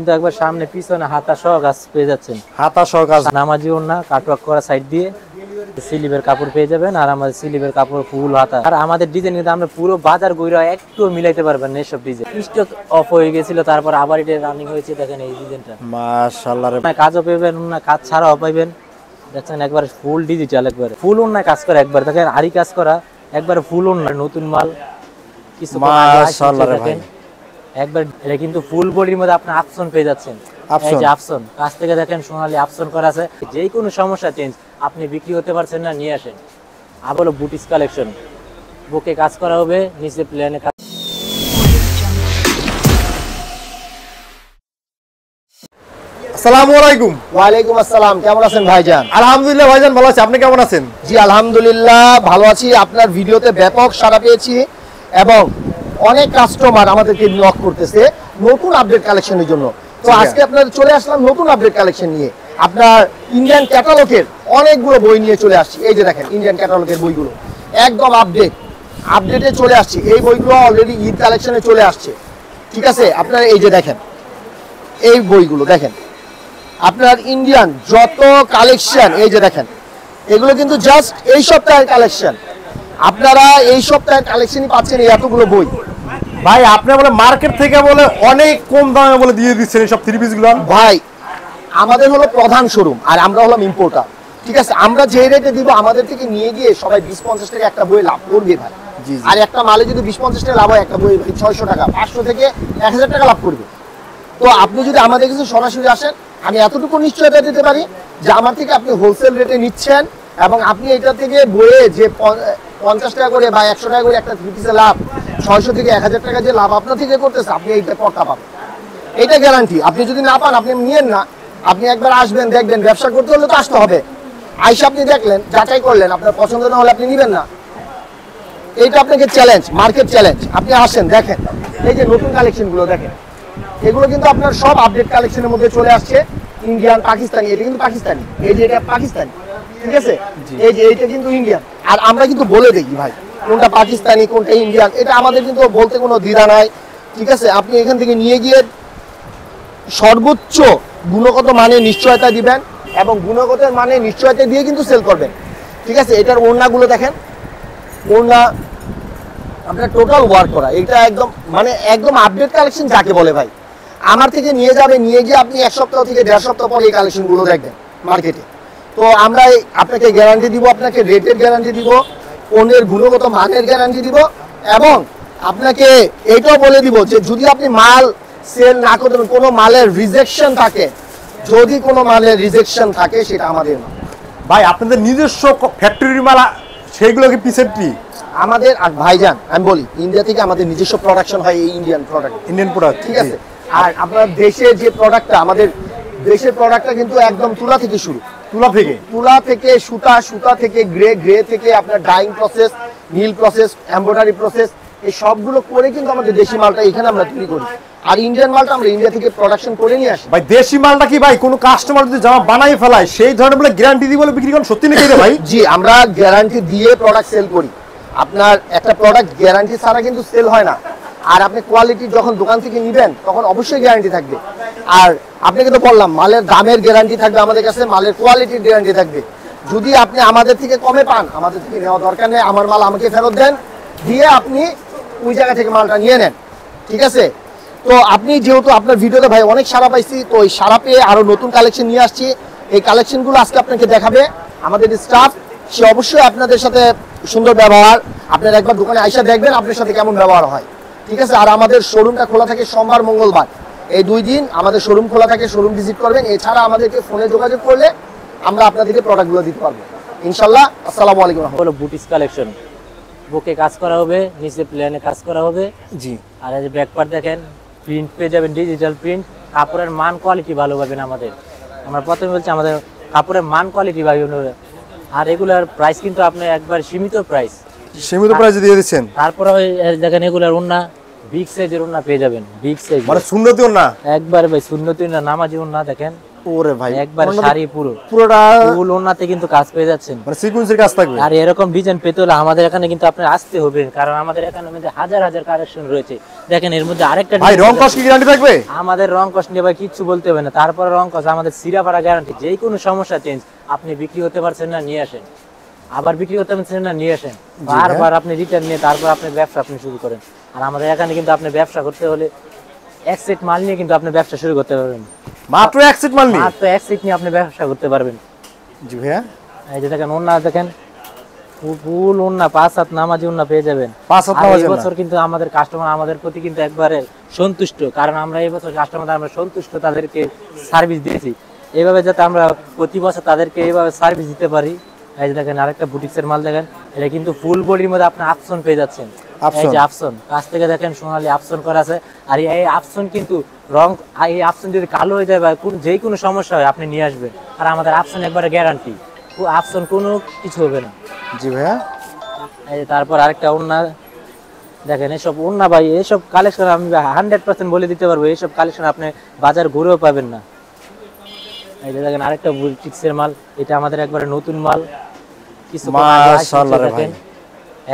কিন্তু একবার সামনে পিছনে হাতা সহ কাজ পেয়ে যাচ্ছেন। হাতা সহ কাজ, নামাজি ওড়না কাটওয়ার্ক করা সাইড দিয়ে স্লিভের কাপড় পেয়ে যাবেন। আর আমাদের স্লিভের কাপড় ফুল হাতা। আর আমাদের ডিজাইন কিন্তু আমরা পুরো বাজার গইরা একটু মিলাইতে পারবেন না এসব ডিজাইন। স্টক অফ হয়ে গেছিল, তারপর আবার এটা রানিং হয়েছে। দেখেন এই ডিজাইনটা মাশাআল্লাহ রে, কাজও পাবেন না, কাজ ছাড়াও পাবেন। দেখছেন একবার ফুল ডিজিটাল, একবার ফুল ওড়নায় কাজ করা, একবার দেখেন আরি কাজ করা, একবার ফুল ওড়না নতুন মাল কিছু মাশাআল্লাহ রে ভাই। একবার এটা কিন্তু ফুল বডির মধ্যে আপনি অপশন পেয়ে যাচ্ছেন। এই যে অপশন কাছ থেকে দেখেন সোনালী অপশন করা আছে। যে কোনো সমস্যা চেঞ্জ, আপনি বিক্রি হতে পারছেন না, নিয়ে আসেন। আবার বুটিস কালেকশন, বুকে কাজ করা হবে, নিচে প্লেনে কাজ। আসসালামু আলাইকুম। ওয়ালাইকুম আসসালাম। কেমন আছেন ভাইজান? আলহামদুলিল্লাহ ভাইজান ভালো আছি, আপনি কেমন আছেন? জি আলহামদুলিল্লাহ ভালো আছি। আপনার ভিডিওতে ব্যাপক সাড়া পেয়েছি এবং অনেক কাস্টমার আমাদেরকে নক করতেছে নতুন আপডেট কালেকশনের জন্য। তো আজকে আপনাদের চলে আসলাম নতুন আপডেট কালেকশন নিয়ে। আপনার ইন্ডিয়ান ক্যাটালগের অনেকগুলো বই নিয়ে চলে আসছি। এই যে দেখেন ইন্ডিয়ান ক্যাটালগের বইগুলো একদম আপডেটে চলে আসছে। এই বইগুলো অলরেডি ঈদ কালেকশনে চলে আসছে, ঠিক আছে? আপনারা এই যে দেখেন এই বইগুলো দেখেন, আপনার ইন্ডিয়ান যত কালেকশন, এই যে দেখেন এগুলো কিন্তু জাস্ট এই সপ্তাহের কালেকশন। আপনারা এই সপ্তাহের কালেকশনই পাচ্ছেন এই এতগুলো বই। ভাই আপনি বলে মার্কেট থেকে বলে অনেক কম দামে বলে দিয়ে দিচ্ছেন এই সব থ্রি পিস গুলো। ভাই আমাদের হলো প্রধান শোরুম আর আমরা হলাম ইম্পোর্টার, ঠিক আছে? আমরা যে রেটে দিব আমাদের থেকে নিয়ে গিয়ে সবাই 20-50 টাকা একটা বই লাভ করবে ভাই। আর একটা মালে যদি 20-50 টাকা লাভ হয়, একটা বই 600 টাকা 500 থেকে 1000 টাকা লাভ করবে। তো আপনি যদি আমাদের কাছে সরাসরি আসেন, আমি এতটুকু নিশ্চয়তা দিতে পারি যে আমার থেকে আপনি হোলসেল রেটে নিচ্ছেন এবং আপনি এটা থেকে বইয়ে যে 50 টাকা করে বা 100 টাকা করে একটা থ্রি পিসে লাভ, 600 থেকে 1000 টাকা যে লাভ আপনার থেকে করতেছে, আপনি এইটা পড়তা পাবেন, এটা গ্যারান্টি। আপনি যদি না পান আপনি নিয়েন না, আপনি একবার আসবেন দেখবেন। ব্যবসা করতে হলে তো আসতে হবে। আইসা আপনি দেখলেন, যাচাই করলেন, আপনার পছন্দ না হলে আপনি নেবেন না। এইটা আপনাকে চ্যালেঞ্জ, মার্কেট চ্যালেঞ্জ। আপনি আসেন দেখেন এই যে নতুন কালেকশনগুলো দেখেন, এগুলো কিন্তু আপনার সব আপডেট কালেকশনের মধ্যে চলে আসছে। ইন্ডিয়ান, পাকিস্তানি, এটা কিন্তু পাকিস্তানি, এই যে এটা পাকিস্তানি, ঠিক আছে? এই যে এইটা কিন্তু ইন্ডিয়ান। আর আমরা কিন্তু বলে দেখি ভাই কোনটা পাকিস্তানি কোনটা ইন্ডিয়ান, এটা আমাদের কিন্তু বলতে কোনো দ্বিধা নাই, ঠিক আছে? আপনি এখান থেকে নিয়ে গিয়ে সর্বোচ্চ গুণগত মানে নিশ্চয়তা দিবেন এবং গুণগত মানে নিশ্চয়তা দিয়ে কিন্তু সেল করবেন, ঠিক আছে? এটার ওড়নাগুলো দেখেন, ওড়না আপনার টোটাল ওয়ার্ক করা, এটা একদম মানে একদম আপডেট কালেকশন যাকে বলে ভাই। আমার থেকে নিয়ে যাবে, নিয়ে গিয়ে আপনি 1 সপ্তাহ থেকে 1.5 সপ্তাহ পরে এই কালেকশনগুলো দেখবেন মার্কেটে। তো আমরা আপনাকে গ্যারান্টি দিব, আপনাকে রেটের গ্যারান্টি দিব, পণ্যের গুণগত মানের গ্যারান্টি দিব এবং আপনাকে এইটাও বলে দিব যে যদি আপনি মাল সেল না করতে পারেন, কোনো মালের রিজেকশন থাকে, যদি কোনো মালের রিজেকশন থাকে সেটা আমাদের না ভাই। আপনাদের নিজস্ব ফ্যাক্টরির মাল সেইগুলো কি পিসের কি আমাদের? আর ভাইজান আমি বলি, ইন্ডিয়া থেকে আমাদের নিজস্ব প্রোডাকশন হয়, এই ইন্ডিয়ান প্রোডাক্ট, ঠিক আছে? আর আপনার দেশের যে প্রোডাক্টটা, আমাদের দেশের প্রোডাক্টটা কিন্তু একদম তুলা থেকে শুরু, তুলা থেকে সুতা, সুতা থেকে গ্রে থেকে আপনার ডাইং প্রসেস, নীল প্রসেস, এমব্রয়ডারি প্রসেস, এই সবগুলো করে কিন্তু আমাদের দেশি মালটা এখানে আমরা তৈরি করি। আর ইন্ডিয়ান মালটা আমরা ইন্ডিয়া থেকে প্রোডাকশন করে নিয়ে আসি। ভাই দেশি মালটা কি ভাই কোনো কাস্টমার যদি জামা বানাই ফেলায় সেই ধরনের বলে গ্যারান্টি দিয়ে বলে বিক্রি করেন, সত্যি নাকি রে ভাই? জি আমরা গ্যারান্টি দিয়ে প্রোডাক্ট সেল করি। আপনার একটা প্রোডাক্ট গ্যারান্টি ছাড়া কিন্তু সেল হয় না। আর আপনি কোয়ালিটি যখন দোকান থেকে নেবেন তখন অবশ্যই গ্যারান্টি থাকবে। আর আপনাকে তো বললাম মালের দামের গ্যারান্টি থাকবে আমাদের কাছে, মালের কোয়ালিটির গ্যারান্টি থাকবে। যদি আপনি আমাদের থেকে কমে পান, আমাদের থেকে নেওয়া দরকার নেই, আমার মাল আমাকে ফেরত দেন, দিয়ে আপনি ওই জায়গা থেকে মালটা নিয়ে নেন, ঠিক আছে? তো আপনি যেহেতু আপনার ভিডিওতে ভাই অনেক সাড়া পাইছি, তো ওই সাড়া পেয়ে আরো নতুন কালেকশন নিয়ে আসছি। এই কালেকশনগুলো আজকে আপনাকে দেখাবে আমাদের স্টাফ, সে অবশ্যই আপনাদের সাথে সুন্দর ব্যবহার। আপনারা একবার দোকানে আইসা দেখবেন আপনার সাথে কেমন ব্যবহার হয়, ঠিক আছে? আর আমাদের শোরুমটা খোলা থাকে সোমবার মঙ্গলবার, এই 2 দিন আমাদের শোরুম খোলা থাকে, শোরুম ভিজিট করবেন। এছাড়া আমাদেরকে ফোনে যোগাযোগ করলে আমরা আপনাদেরকে প্রোডাক্টগুলো দিতে পারবো ইনশাল্লাহ। আসসালামু আলাইকুম। হলো বুটিস কালেকশন, বুকে কাজ করা হবে, নিচে প্লেনে কাজ করা হবে। জি। আর এই যে ব্যাকপার্ট দেখেন, প্রিন্ট পেয়ে যাবেন, ডিজিটাল প্রিন্ট। কাপড়ের মান কোয়ালিটি ভালো পাবেন আমাদের। আমরা প্রথমে বলছি আমাদের কাপড়ের মান কোয়ালিটি ভালো। আর এগুলার প্রাইস কিন্তু আপনি একবার সীমিত প্রাইসে দিয়ে দিচ্ছেন। তারপরে দেখেন এগুলার ওড়না বিগ সাইজের ওড়না পেয়ে যাবেন, বিগ সাইজ মানে সুন্নতি ওড়না, একবার ভাই সুন্নতি ওড়না, নামাজি ওড়না দেখেন ওরে ভাই একবার শাড়ি পুরো পুরোটা ফুল ওন্নাতে কিন্তু কাজ পেয়ে যাচ্ছেন, মানে সিকোয়েন্সের কাজ থাকবে। আর এরকম ডিজাইন পেতে হলে আমাদের এখানে কিন্তু আপনার আসতে হবে, কারণ আমাদের এখানে মধ্যে হাজার হাজার কালেকশন রয়েছে। দেখেন এর মধ্যে আরেকটা ভাই design রং আছে। কস কি গ্যারান্টি থাকবে? আমাদের রং কস নিয়ে ভাই কিচ্ছু বলতে হবে না, তারপরে রং কস আমাদের সিরাপাড়া গ্যারান্টি। যে কোনো সমস্যা চেঞ্জ, আপনি বিক্রি করতে পারছেন না নিয়ে আসেন, আবার বিক্রি করতে পারছেন না নিয়ে আসেন, বারবার আপনি রিটার্ন নিয়ে তারপর আপনি ব্যবসা আপনি শুরু করেন। আর আমাদের এখানে কিন্তু আপনি ব্যবসা করতে হলে এক সেট মাল নিয়ে কিন্তু আপনি ব্যবসা শুরু করতে পারবেন, মাত্র এক সেট মাল নিয়ে? মাত্র এক সেট নিয়ে আপনি ব্যবসা করতে পারবেন। জি ভাইয়া, এই যে দেখেন ওন্না, দেখেন ফুল ওন্না, 5 হাত নামাজি ওন্না পেয়ে যাবেন। 5 হাত আর নামাজি এই ওন্না। বছর কিন্তু আমাদের কাস্টমার আমাদের প্রতি কিন্তু একবারে সন্তুষ্ট, কারণ আমরা এই বছর কাস্টমার আমরা সন্তুষ্ট, তাদেরকে সার্ভিস দিয়েছি। এইভাবে যাতে আমরা প্রতি বছর তাদেরকে এইভাবে সার্ভিস দিতে পারি। এই যে দেখেন আরেকটা বুটিক্সের মাল, দেখেন এটা কিন্তু ফুল বডির মধ্যে আপনি আফসন পেয়ে যাচ্ছেন। এই যে আফসন, কাছ থেকে দেখেন সোনালী আফসন করা আছে। আর এই আফসন কিন্তু রং, এই আফসন যদি কালো হয়ে যায় বা যে কোনো সমস্যা হয় আপনি নিয়ে আসবেন, আর আমাদের আফসন একবারে গ্যারান্টি, আফসন কোনো কিছু হবে না। জি ভাইয়া, এই যে তারপর আরেকটা ওন্না দেখেন, এসব ওন্না ভাই, এইসব কালেকশন আমি 100% বলে দিতে পারবো, এইসব কালেকশন আপনি বাজার ঘুরেও পাবেন না। এই যে দেখেন আরেকটা বুটিক্সের মাল, এটা আমাদের একবারে নতুন মাল, কিছু মাশাআল্লাহ রে ভাই,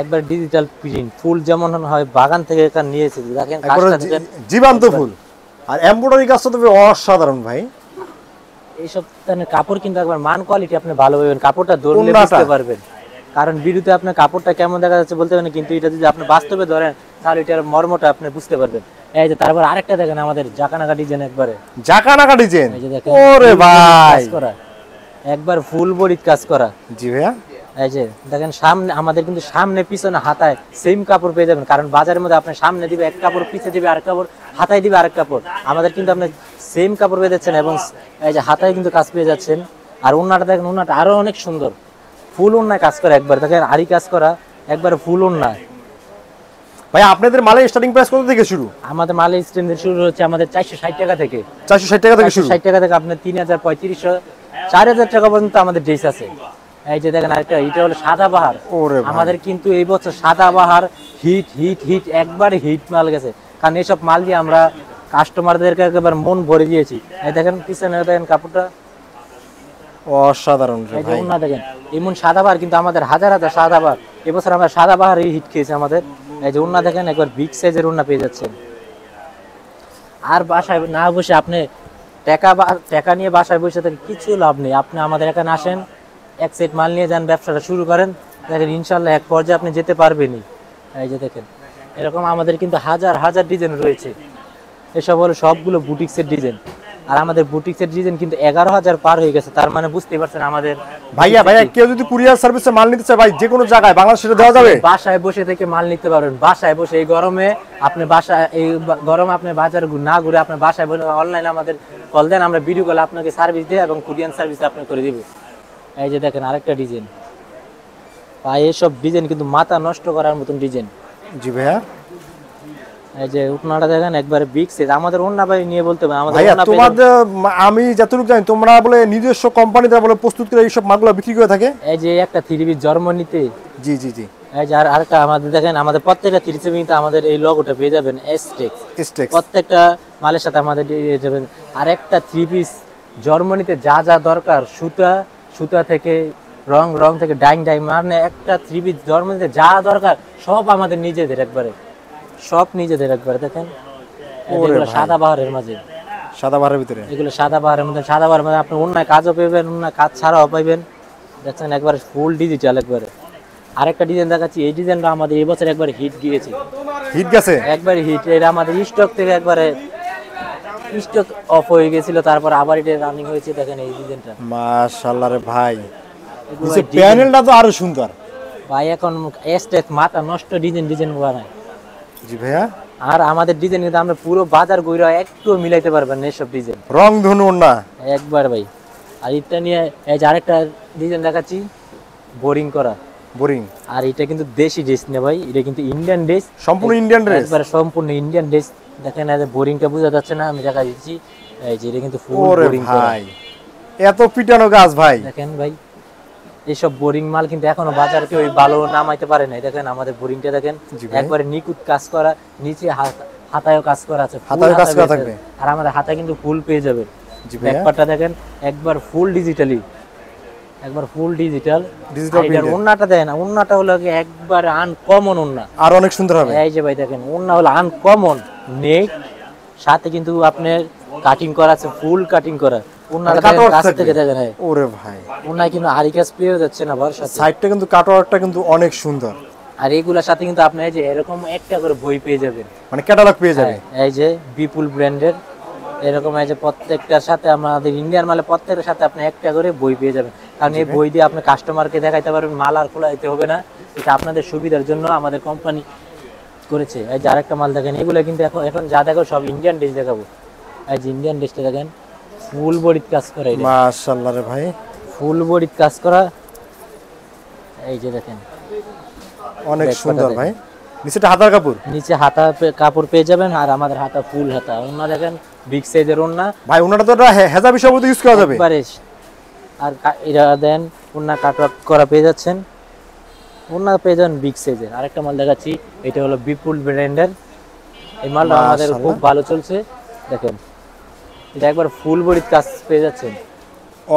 একবার ডিজিটাল প্রিন্ট, ফুল যেমন হয় বাগান থেকে এখানে নিয়েছে, দেখেন একবারে কাজটা দেখেন, জীবন্ত ফুল। আর এমব্রয়ডারি কাজটা তো অসাধারণ ভাই। এইসব কাপড় কিন্তু একবার মান কোয়ালিটি আপনি ভালো পাবেন, কাপড়টা ধরলে ওন্নাটা। বুঝতে পারবেন, কারণ ভিডিওতে আপনার কাপড়টা কেমন দেখা যাচ্ছে বলতে পারেন, কিন্তু এটা যদি আপনি বাস্তবে ধরেন তাহলে এটার মর্মটা আপনি বুঝতে পারবেন। এই যে তারপর আরেকটা দেখেন আমাদের জাকানাকা ডিজাইন, একবারে জাকানাকা ডিজাইন। এই যে দেখেন ওরে ফুল বডির ভাই, কাজ করা, একবার ফুল বডির কাজ করা। জি ভাইয়া, এই যে দেখেন সামনে আমাদের কিন্তু সামনে পিছনে হাতায় সেম কাপড় পেয়ে যাবেন, কারণ বাজারের মধ্যে আপনি সামনে দিবে এক কাপড়, পিছে দিবে আরেক কাপড়, হাতায় দিবে আরেক কাপড়, আমাদের কিন্তু আপনি সেম কাপড় পেয়ে যাচ্ছেন, এবং এই যে হাতায় কিন্তু কাজ পেয়ে যাচ্ছেন। আর ওন্নাটা দেখেন, ওন্নাটা আরো অনেক সুন্দর, ফুল ওন্নায় কাজ করা, একবার দেখেন আরি কাজ করা, একবার ফুল ওন্নায়। ভাই আপনাদের মালের স্টার্টিং প্রাইস কত থেকে শুরু? আমাদের মালের স্ট্যান্ডার্ড শুরু হচ্ছে আমাদের 460 টাকা থেকে, 460 টাকা থেকে শুরু। 460 টাকা থেকে আপনার 3000, 3500, 4000 টাকা পর্যন্ত আমাদের ড্রেস আছে। এই যে দেখেন আরেকটা, এটা হলো সাদাবাহার। ওরে ভাই, আমাদের কিন্তু এই বছর সাদাবাহার হিট হিট হিট, একবারে হিট মাল গেছে, কারণ এইসব মাল দিয়ে আমরা কাস্টমারদেরকে একবার মন ভরে দিয়েছি। এই দেখেন পিছনে দেখেন কাপড়টা, অসাধারণ রে এই যে ভাই। ওন্না দেখেন, এমন সাদাবাহার কিন্তু আমাদের হাজার হাজার সাদাবাহার, এবছর আমরা সাদাবাহার হিট খেয়েছি আমাদের। এই যে ওন্না দেখেন, একবার বিগ সাইজের ওন্না পেয়ে যাচ্ছেন। আর বাসায় না বসে আপনি টাকা নিয়ে বাসায় বসে থেকে কিছু লাভ নেই, আপনি আমাদের এখানে আসেন, এক সেট মাল নিয়ে যান, ব্যবসাটা শুরু করেন, দেখেন ইনশাল্লাহ এক পর্যায়ে আপনি যেতে পারবেনই। এই যে দেখেন এরকম আমাদের কিন্তু হাজার হাজার ডিজাইন রয়েছে, এসব হলো সবগুলো বুটিক্সের ডিজাইন। আর আমাদের বুটিক্সের ডিজাইন কিন্তু 11,000 পার হয়ে গেছে, তার মানে বুঝতেই পারছেন আমাদের। ভাইয়া কেউ যদি কুরিয়ার সার্ভিসে মাল নিতে চায় ভাই, যে কোনো জায়গায় বাংলাদেশে দেওয়া যাবে? বাসায় বসে থেকে মাল নিতে পারবেন, বাসায় বসে এই গরমে আপনি গরমে আপনি বাজার না ঘুরে আপনি বাসায় বসে অনলাইনে আমাদের কল দেন, আমরা ভিডিও কলে আপনাকে সার্ভিস দিই এবং কুরিয়ার সার্ভিস আপনি করে দিব। এই যে দেখেন আরেকটা ডিজাইন ভাই, এইসব ডিজাইন কিন্তু মাথা নষ্ট করার মতন ডিজাইন। জি ভাইয়া, এই যে উঠনাটা দেখেন একবারে বিগ সাইজ, আমাদের ওন্না ভাই নিয়ে বলতে হবে আমাদের ভাইয়া ওন্না তোমাদের আমি যতটুকু জানি তোমরা বলে নিজস্ব কোম্পানিতে বলে প্রস্তুত করে এইসব মালগুলো বিক্রি করে থাকে। এই যে একটা 3 পিস জার্মানিতে, জি জি জি, এই যে আরেকটা আমাদের দেখেন, আমাদের প্রত্যেকটা 3 পিসে আমাদের এই লোগোটা পেয়ে যাবেন, এসটেক্স, প্রত্যেকটা মালের সাথে আমাদের দিয়ে যাবেন। আর একটা 3 পিস জার্মানিতে যা যা দরকার, সুতা থেকে রং থেকে ডাইং মানে একটা 3 পিস জার্মানিতে যা দরকার সব আমাদের নিজেদের একবারে, সব নিজেদের একবারে। দেখেন এগুলো সাদাবাহারের মাঝে, সাদাবাহারের ভিতরে, এগুলো সাদাবাহারের মধ্যে, সাদাবাহারের মধ্যে আপনি অন্য কাজও পাবেন, অন্য কাজ ছাড়াও পাবেন। দেখছেন একবারে ফুল ডিজিটাল একবারে। আরেকটা ডিজাইন দেখাচ্ছি, এই ডিজাইনটা আমাদের এই বছর একবারে হিট গিয়েছে, হিট গেছে একবারে হিট। এটা আমাদের স্টক থেকে একবারে স্টক অফ হয়ে গেছিল, তারপর আবার এটা রানিং হয়েছে। দেখেন এই ডিজাইনটা, মাশাআল্লাহ রে ভাই, এই প্যানেলটা তো আরো সুন্দর ভাই, এখন এস্টেক মাথা নষ্ট ডিজাইন বানায়। জি ভাইয়া, আর আমাদের ডিজাইন কিন্তু আমরা পুরো বাজার ঘুরে একটু মিলাইতে পারবেন না এসব ডিজাইন, রং ধনু না একবার ভাই। আর এটা নিয়ে এই যে আরেকটা ডিজাইন দেখাচ্ছি, বোরিং করা, বোরিং। আর এটা কিন্তু দেশি ড্রেস না ভাই, এটা কিন্তু ইন্ডিয়ান ড্রেস, সম্পূর্ণ ইন্ডিয়ান ড্রেস, একবারে সম্পূর্ণ ইন্ডিয়ান ড্রেস। দেখেন এই যে বোরিংটা বোঝা যাচ্ছে না, আমি দেখা দিচ্ছি, এই যে এটা কিন্তু ফুল ওরে বোরিং করা। ভাই এত পিটানো গাছ ভাই, দেখেন ভাই এইসব বোরিং মাল কিন্তু এখনো বাজারে কেউ ভালো নামাইতে পারে নাই। দেখেন আমাদের বোরিংটা দেখেন, একবারে নিখুঁত কাজ করা, নিচে হাতায়ও কাজ করা আছে, হাতায়ও কাজ করা থাকবে। আর আমাদের হাতায় কিন্তু ফুল পেয়ে যাবে। জি ভাইয়া। ব্যাকপার্টটা দেখেন একবার ফুল ডিজিটাল ডিজিটাল এটার প্রিন্টের ওন্নাটা দেখেন, ওন্নাটা হলো কি একবার আনকমন ওন্না। আর অনেক সুন্দর হবে। এই যে ভাই দেখেন ওন্না হলো আনকমন নেক, সাথে কিন্তু আপনার কাটিং করা আছে, ফুল কাটিং করা। ওন্নাটা কাট ওয়ার্ক কাছ থাকবে। থেকে দেখেন, হ্যাঁ ওরে ভাই, ওন্নায় কিন্তু হারিকাস পেয়ে যাচ্ছে না বর্ষা। সাইডটা কিন্তু কাট ওয়ার্কটা কিন্তু অনেক সুন্দর, আর এগুলোর সাথে কিন্তু আপনি এই যে এরকম একটা করে বই পেয়ে যাবেন, মানে ক্যাটালগ পেয়ে যাবে। এই যে বিপুল ব্র্যান্ডের এরকম, এই যে প্রত্যেকটার সাথে আমাদের ইন্ডিয়ান মালে প্রত্যেকটার সাথে আপনি একটা করে বই পেয়ে যাবেন। কারণ এই বই দিয়ে আপনি কাস্টমারকে দেখাইতে পারবেন, মাল আর খোলা দিতে হবে না। এটা আপনাদের সুবিধার জন্য আমাদের কোম্পানি করেছে। এই যে আরেকটা মাল দেখেন, এগুলো কিন্তু এখন যা দেখো সব ইন্ডিয়ান ডিশ দেখাবো। এই যে ইন্ডিয়ান ডিশটা দেখেন, ফুল বডির কাজ করা, এটা মাশাআল্লাহ রে ভাই, ফুল বডির কাজ করা। এই যে দেখেন অনেক ব্যাক সুন্দর পাটা ভাই। নিচেটা হাতার কাপড় নিচে হাতা কাপড় পেয়ে যাবেন, আর আমাদের হাতা ফুল হাতা। ওন্না দেখেন বিগ সাইজের ওন্না ভাই, ওনাটা তো হেজা বিষয় ইউজ করা যাবে। একবারে। আর এটা দেন ওন্না কাটওয়ার্ক করা পেয়ে যাচ্ছেন, ওন্না পেয়ে যাবেন বিগ সাইজের। আরেকটা মাল দেখাচ্ছি, এটা হলো বিপুল ব্র্যান্ডের। এই মালটা আমাদের মাশাআল্লাহ। খুব ভালো চলছে। দেখেন এটা একবার ফুল বডির কাজ পেয়ে যাচ্ছেন,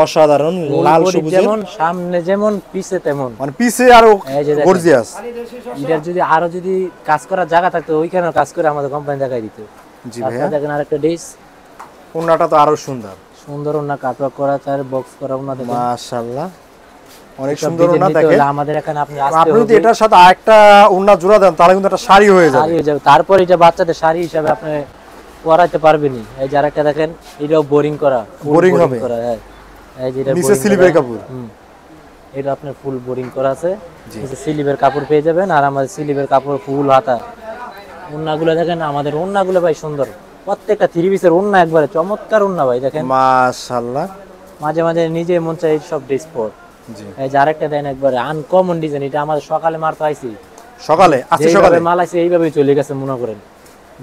অসাধারণ ফুল লাল বডি সবুজের, যেমন সামনে যেমন পিছে তেমন। মানে পিছে আরো এই যে দেখেন। গর্জিয়াস। এটার যদি আরো যদি কাজ করার জায়গা থাকতো ওইখানেও কাজ করে আমাদের কোম্পানি দেখাই দিত। জি তারপর ভাইয়া, দেখেন আরেকটা ডিশ, ওনাটা তো আরো সুন্দর। সুন্দর ওন্না কাটওয়ার্ক করা, তার বক্স করা ওন্না দেখেন। মাশাআল্লাহ, অনেক এসব সুন্দর ডিজাইন ওনা নিতে দেখেন। হলে আমাদের এখানে আপনি আসতে আপনি যদি হবে। এটার সাথে আরেকটা ওনা জোড়া দেন তাহলে কিন্তু একটা শাড়ি হয়ে যাবে। শাড়ি হয়ে যাবে। তারপর এটা বাচ্চাদের শাড়ি হিসাবে আপনি পরাইতে পারবেনই। এই যে আরেকটা দেখেন, এটাও বোরিং করা, full Boring boring হবে। করা, হ্যাঁ। এই যে এটা নিচে boring স্লিপের করা। কাপড়। হুম। এটা আপনার ফুল বোরিং করা আছে, নিচে স্লিপের কাপড় পেয়ে যাবেন। আর আমাদের স্লিপের কাপড় ফুল হাতা। ওন্নাগুলো দেখেন, আমাদের ওন্নাগুলো ভাই সুন্দর, প্রত্যেকটা থ্রি পিসের ওন্না একবারে চমৎকার ওন্না ভাই দেখেন। মাশাআল্লাহ, মাঝে মাঝে নিজে মন চাই সব ড্রেস পর। জি। এই যে আরেকটা দেন একবারে আনকমন ডিজাইন, এটা আমাদের সকালে মারতে আইছি, সকালে আজকে যেইভাবে সকালে মাল আছে এইভাবেই চলে গেছে মনে করেন।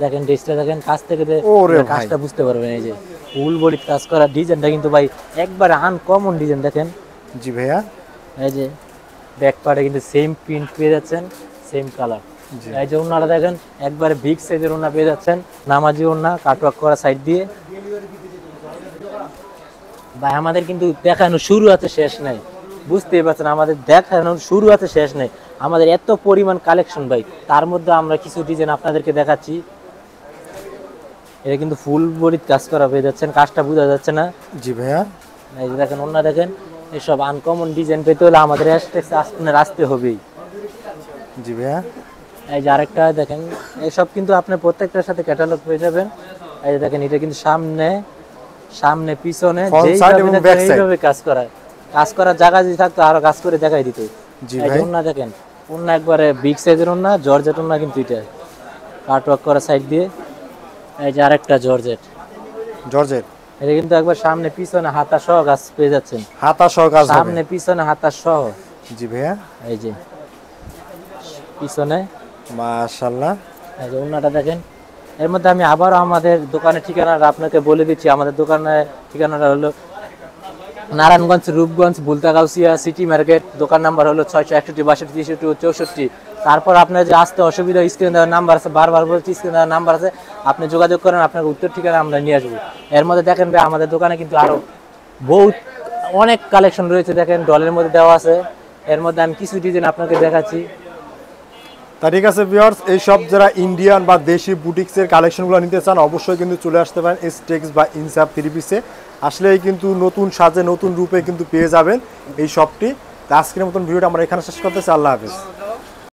দেখেন ড্রেসটা দেখেন, কাছ থেকে ওরে ভাই। কাজটা বুঝতে পারবেন। এই যে ফুল বডির কাজ করা, ডিজাইনটা কিন্তু ভাই একবারে আনকমন ডিজাইন দেখেন। জি ভাইয়া, এই যে ব্যাক পার্টে কিন্তু সেম প্রিন্ট পেয়ে যাচ্ছেন, সেম কালার। জি। এই যে ওন্নাটা দেখেন, একবারে বিগ সাইজের ওন্না পেয়ে যাচ্ছেন, নামাজি ওন্না কাটওয়ার্ক করা সাইড দিয়ে। ভাই আমাদের কিন্তু দেখানো শুরু আছে শেষ নাই, বুঝতেই পারছেন, আমাদের দেখানোর শুরু আছে শেষ নেই। আমাদের এত পরিমাণ কালেকশন ভাই, তার মধ্যে আমরা কিছু ডিজাইন আপনাদেরকে দেখাচ্ছি। এটা কিন্তু ফুল বডির কাজ করা পেয়ে যাচ্ছেন, কাজটা বোঝা যাচ্ছে না। জি ভাইয়া, এই যে দেখেন ওন্না দেখেন, এসব আনকমন ডিজাইন পেতে হলে আমাদের আপনার আসতে হবেই। জি ভাইয়া, এই যে আরেকটা দেখেন, এসব কিন্তু আপনি প্রত্যেকটার সাথে ক্যাটালগ পেয়ে যাবেন। এই যে দেখেন, এটা কিন্তু সামনে পিছনে Front side এবং back side। এইভাবে কাজ করার জায়গা যদি থাকতো আরো কাজ করে দেখাই দিত। জি এই যে ভাই, ওন্না দেখেন, ওন্না একবারে বিগ সাইজের ওন্না, জর্জেট ওন্না কিন্তু এটা কাটওয়ার্ক করা সাইড দিয়ে। এই যে আরেকটা জর্জেট, জর্জেট, এটা কিন্তু একবার সামনে পিছনে হাতা সহ কাজ পেয়ে যাচ্ছেন, হাতা সহ কাজ হবে। সামনে পিছনে হাতা সহ। জি ভাইয়া, এই যে পিছনে, মাশাআল্লাহ, এই যে ওন্নাটা দেখেন। এর মধ্যে আমি আবারও আমাদের দোকানের ঠিকানাটা আপনাকে বলে দিচ্ছি। আমাদের দোকানের ঠিকানাটা হলো নারায়ণগঞ্জ, রূপগঞ্জ, বুলতাগাউসিয়া সিটি মার্কেট। দোকান নাম্বার হলো 661, 62, 63, 64। তারপর আপনার যে আসতে অসুবিধা, স্ক্রিনে দেওয়ার নাম্বার আছে, বারবার বলছি স্ক্রিনে দেওয়ার নাম্বার আছে, আপনি যোগাযোগ করেন, আপনার উত্তর ঠিকানা আমরা নিয়ে আসবো। এর মধ্যে দেখেন ভাই, আমাদের দোকানে কিন্তু আরো বহুত অনেক কালেকশন রয়েছে। দেখেন ডলের মধ্যে দেওয়া আছে, এর মধ্যে আমি কিছু ডিজাইন আপনাকে দেখাচ্ছি। তা ঠিক আছে ভিউয়ার্স, এই সব যারা ইন্ডিয়ান বা দেশি বুটিক্সের কালেকশনগুলো নিতে চান অবশ্যই কিন্তু চলে আসতে পারেন এসটেক্স বা ইনসাফ থ্রি পিসে। আসলেই কিন্তু নতুন সাজে নতুন রূপে কিন্তু পেয়ে যাবেন এই শপটি। তা আজকের মতন ভিডিওটা আমরা এখানে শেষ করতেছি। আল্লাহ হাফেজ।